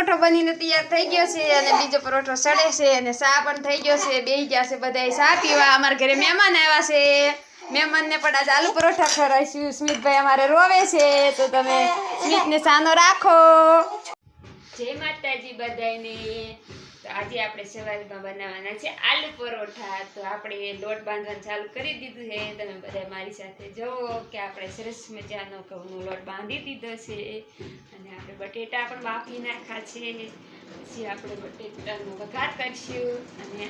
પરોઠો બનીને તૈયાર થઈ ગયો છે અને બીજો પરોઠો સડે છે અને ચા પણ થઈ ગયો છે. બેસી ગયા છે બધા ચા પીવા. અમારા ઘરે મહેમાન આવ્યા છે. મહેમાનને પણ આજે આલુ પરોઠા ખવડાવીશું. સ્મિતભાઈ અમારે રોવે છે તો તમે સ્મિતને સાનો રાખો. જય માતાજી બધાને. તો આજે આપણે સવારમાં બનાવવાના છે આલુ પરોઠા. તો આપણે લોટ બાંધવાનું ચાલુ કરી દીધું છે. તમે બધા મારી સાથે જુઓ કે આપણે સરસ મજાનો ઘઉંનો લોટ બાંધી દીધો છે અને આપણે બટેટા પણ બાફી નાખ્યા છે. પછી આપણે બટેટાનો વઘાર કરીશું અને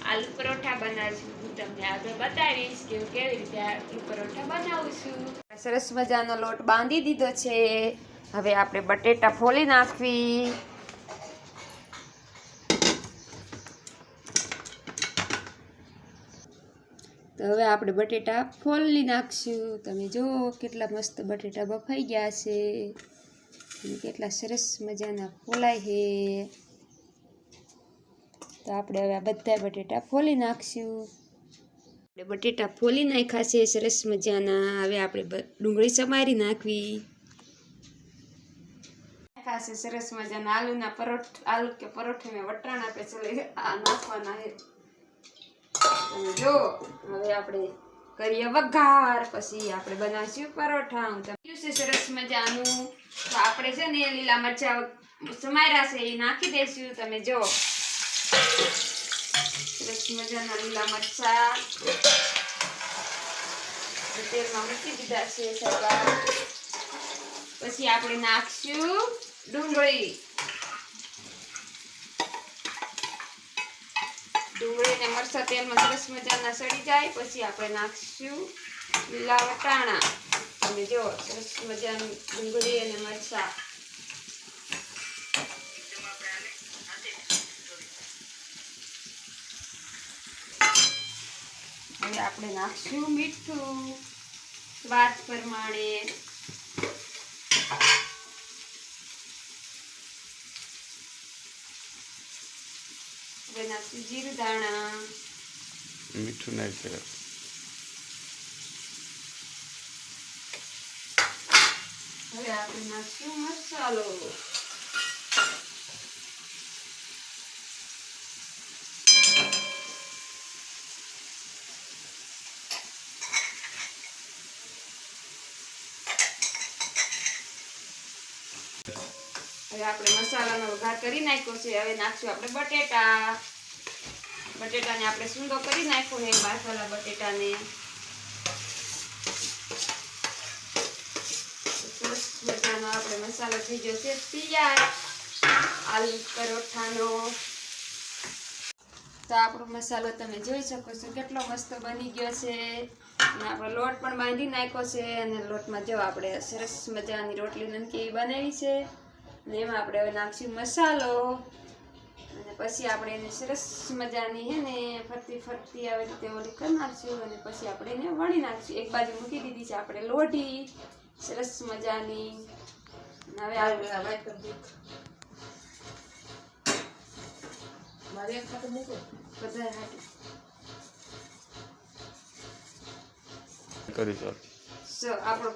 આલુ પરોઠા બનાવીશું. હું તમને આગળ બતાવીશ કે હું કેવી રીતે આલુ પરોઠા બનાવું છું. સરસ મજાનો લોટ બાંધી દીધો છે. હવે આપણે બટેટા ફોલી નાખવી. તો હવે આપણે બટેટા ફોલી નાખશું. તમે જુઓ કેટલા મસ્ત બટેટા બફાઈ ગયા છે અને કેટલા સરસ મજાના ફોલાય છે. તો આપણે હવે આ બધા બટેટા ફોલી નાખશું. આપણે બટેટા ફોલી નાખ્યા છે સરસ મજાના. હવે આપણે ડુંગળી સમારી નાખવી. નાખ્યા સરસ મજાના આલુના આલુ કે પરોઠે મેં વટાણા આપણે ચલે આ નાખવાના છે. જો હવે આપણે કરીએ વઘાર. પછી આપણે બનાવીશું પરોઠા. હું તમને છે સરસ મજાનું. તો આપણે છે ને લીલા મરચા સમાર્યા છે એ નાખી દઈશું. તમે જો સરસ મજાના લીલા મરચા તેલમાં મૂકી દીધા છે સરવા. પછી આપણે નાખશું ડુંગળી. ડુંગળી ને મરચાં તેલમાં સરસ મજાના સડી જાય પછી આપણે નાખશું લીલા વટાણા. તમે જો સરસ મજાની ડુંગળી અને મરચાં. હવે આપણે નાખશું મીઠું સ્વાદ પ્રમાણે. હવે નાખશું જીરું દાણા. મીઠું નાખી. હવે આપણે નાખશું મસાલો. હવે આપણે મસાલાનો વઘાર કરી નાખ્યો છે. હવે નાખશું આપણે બટેટા. બટેટાને આપણે સૂંદો કરી નાખ્યો છે બાફેલા બટેટાને. સરસ મજાનો આપણે મસાલો થઈ ગયો છે તૈયાર આલુ પરોઠાનો. તો આપણો મસાલો તમે જોઈ શકો છો કેટલો મસ્ત બની ગયો છે. અને આપણો લોટ પણ બાંધી નાખ્યો છે અને લોટમાં જો આપણે સરસ મજાની રોટલી નમકી બનાવી છે. અને એમાં આપણે હવે નાખશું મસાલો અને પછી આપણે એને સરસ મજાની હે ને ફરતી આવી રીતે ઓલી કરી નાખશું અને પછી આપણે એને વણી નાખશું. એક બાજુ મૂકી દીધી છે આપણે લોઢી સરસ મજાની. હવે આપણો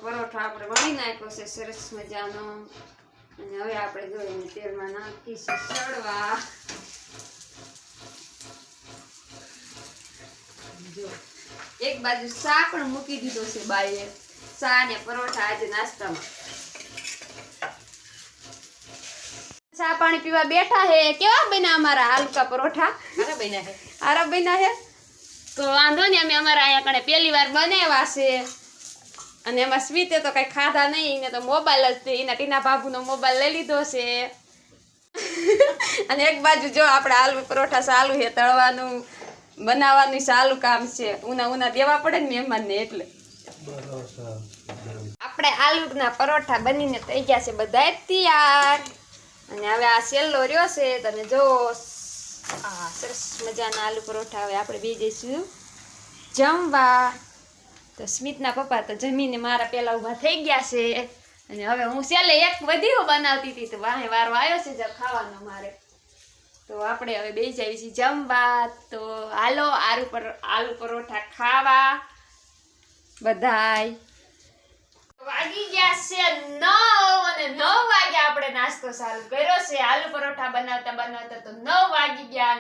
પરોઠો આપણે વણી નાખ્યો છે સરસ મજાનો. અને હવે આપણે જોઈને તેલમાં નાખીશું સડવા. જો એક બાજુ ચા પણ મૂકી દીધો છે બાઈએ. ચા ને પરોઠા આજે નાસ્તામાં. ચા પાણી પીવા બેઠા હે. કેવા બન્યા અમારા આલુ કા પરોઠા? હારા બન્યા હે. તો વાંધો નહીં, અમે અમારા અહીંયા કણે પહેલી વાર બનાવ્યા છે અને એમાં સ્વીતે તો કઈ ખાધા નહીં. એને તો મોબાઈલ જ એના ટીના બાબુનો મોબાઈલ લઈ લીધો છે. અને એક બાજુ જો આપણે આલુ પરોઠા ચાલુ છે તળવાનું બનાવવાનું ચાલુ કામ છે. ઉના દેવા પડે ને મહેમાનને એટલે. આપણે આલુના પરોઠા બનીને થઈ ગયા છે બધા તૈયાર. અને હવે આ સેલ્લો રહ્યો છે તમે જો સરસ મજાના આલુ પરોઠા. હવે આપણે બે જઈશું જમવા. તો સ્મિતના પપ્પા તો જમીને મારા પહેલા ઊભા થઈ ગયા છે અને હવે હું છેલ્લે એક વધીઓ બનાવતી હતી તો વાહે વારો આવ્યો છે જब ખાવાનો મારે. તો આપણે હવે બે જઈએ છીએ જમવા. તો હાલો આલુ પરોઠા ખાવા બધાય. તો વાગી ગયા છે 9 અને 9 વાગે આપણે નાસ્તો ચાલુ કર્યો છે. આલુ પરોઠા બનાવતા બનાવતા તો 9 વાગી ગયા.